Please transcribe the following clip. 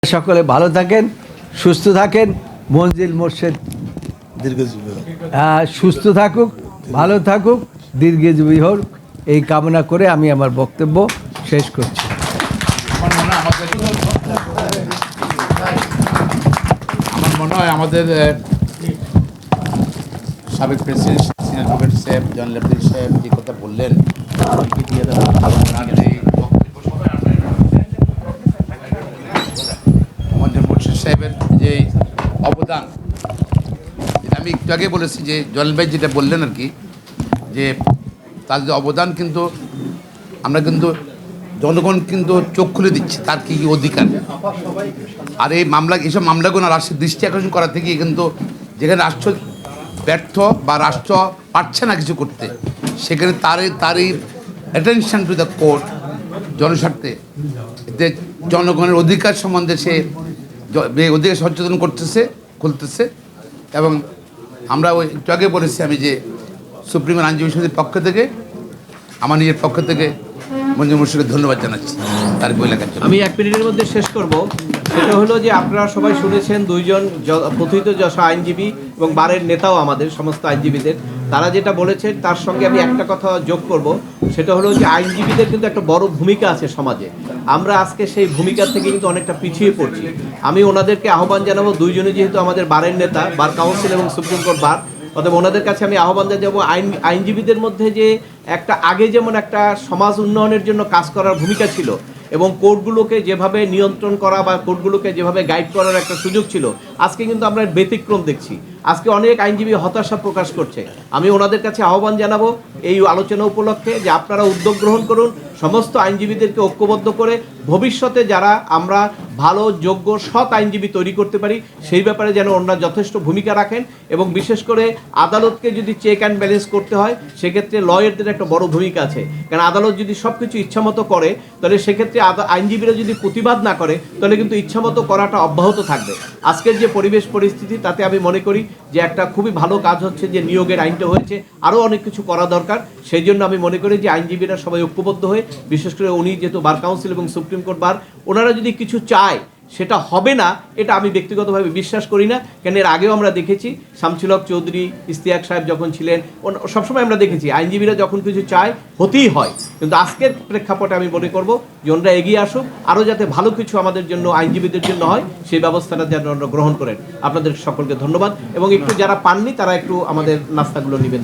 সকলে ভালো থাকেন, সুস্থ থাকেন। মঞ্জিল মোর্শেদ দীর্ঘজীবী সুস্থ থাকুক, ভালো থাকুক, দীর্ঘজীবী হোক, এই কামনা করে আমি আমার বক্তব্য শেষ করছি। আমার মনে হয় আমাদের সাবেক প্রেসিডেন্ট সিনিয়র অ্যাডভোকেট সাহেব জন লেফটেন্যান্ট সাহেব যে কথা বললেন, মঞ্জুর মুর্শিদ সাহেবের যে অবদান, আমি একটু আগে বলেছি যে জলিল ভাই যেটা বললেন আর কি, যে তার যে অবদান, কিন্তু আমরা কিন্তু জনগণ কিন্তু চোখ খুলে দিচ্ছি তার কী কী অধিকার। আর এই এইসব মামলাগুলো রাষ্ট্রের দৃষ্টি আকর্ষণ করা থেকে কিন্তু যেখানে রাষ্ট্র ব্যর্থ বা রাষ্ট্র পারছে না কিছু করতে, সেখানে তারই অ্যাটেনশন টু দ্য কোর্ট জনস্বার্থে, এতে জনগণের অধিকার সম্বন্ধে সে অধিকার সচেতন খুলতেছে। এবং আমরা ওই একটু আগে বলেছি আমি যে সুপ্রিম কোর্ট আইনজীবী সমিতির পক্ষ থেকে, আমার নিজের পক্ষ থেকে মঞ্জুর মুর্শিদকে ধন্যবাদ জানাচ্ছি তার বই লেখার জন্য। আমি 1 মিনিটের মধ্যে শেষ করব। সেটা হলো যে আপনারা সবাই শুনেছেন দুইজন প্রথিত যশা আইনজীবী এবং বারের নেতাও আমাদের সমস্ত আইনজীবীদের, তারা যেটা বলেছেন তার সঙ্গে আমি একটা কথা যোগ করব। সেটা হলো যে আইনজীবীদের কিন্তু একটা বড় ভূমিকা আছে সমাজে। আমরা আজকে সেই ভূমিকা থেকে কিন্তু অনেকটা পিছিয়ে পড়ছি। আমি ওনাদেরকে আহ্বান জানাবো, দুইজনে যেহেতু আমাদের বারের নেতা, বার কাউন্সিল এবং সুপ্রিম কোর্ট বার, অতএব ওনাদের কাছে আমি আহ্বান জানাবো আইনজীবীদের মধ্যে যে একটা আগে যেমন একটা সমাজ উন্নয়নের জন্য কাজ করার ভূমিকা ছিল এবং কোর্টগুলোকে যেভাবে নিয়ন্ত্রণ করা বা কোর্টগুলোকে যেভাবে গাইড করার একটা সুযোগ ছিল, আজকে কিন্তু আমরা ব্যতিক্রম দেখছি। আজকে অনেক আইনজীবী হতাশা প্রকাশ করছে। আমি ওনাদের কাছে আহ্বান জানাবো এই আলোচনা উপলক্ষে যে আপনারা উদ্যোগ গ্রহণ করুন, সমস্ত আইনজীবীদেরকে ঐক্যবদ্ধ করে ভবিষ্যতে যারা আমরা ভালো যোগ্য সৎ আইনজীবী তৈরি করতে পারি সেই ব্যাপারে যেন ওনারা যথেষ্ট ভূমিকা রাখেন। এবং বিশেষ করে আদালতকে যদি চেক অ্যান্ড ব্যালেন্স করতে হয়, সেক্ষেত্রে লয়ারদের একটা বড় ভূমিকা আছে। কারণ আদালত যদি সব কিছু ইচ্ছামতো করে, তাহলে সেক্ষেত্রে আইনজীবীরা যদি প্রতিবাদ না করে, তাহলে কিন্তু ইচ্ছামতো করাটা অব্যাহত থাকবে। আজকের যে পরিবেশ পরিস্থিতি, তাতে আমি মনে করি যে একটা খুবই ভালো কাজ হচ্ছে যে নিয়োগের আইনটা হয়েছে, আরও অনেক কিছু করা দরকার। সেই জন্য আমি মনে করি যে আইনজীবীরা সবাই ঐক্যবদ্ধ হয়ে, বিশেষ করে উনি যেহেতু বার কাউন্সিল এবং সুপ্রিম কোর্ট বার, ওনারা যদি কিছু চায় সেটা হবে না, এটা আমি ব্যক্তিগতভাবে বিশ্বাস করি না। কেন এর আগেও আমরা দেখেছি, শামসুল হক চৌধুরী, ইশতিয়াক সাহেব যখন ছিলেন, সবসময় আমরা দেখেছি আইনজীবীরা যখন কিছু চায় হতেই হয়। কিন্তু আজকের প্রেক্ষাপটে আমি মনে করব যে ওনারা এগিয়ে আসুক, আরও যাতে ভালো কিছু আমাদের জন্য আইনজীবীদের জন্য হয় সেই ব্যবস্থাটা যেন গ্রহণ করেন। আপনাদের সকলকে ধন্যবাদ। এবং একটু যারা পাননি তারা একটু আমাদের নাস্তাগুলো নেবেন।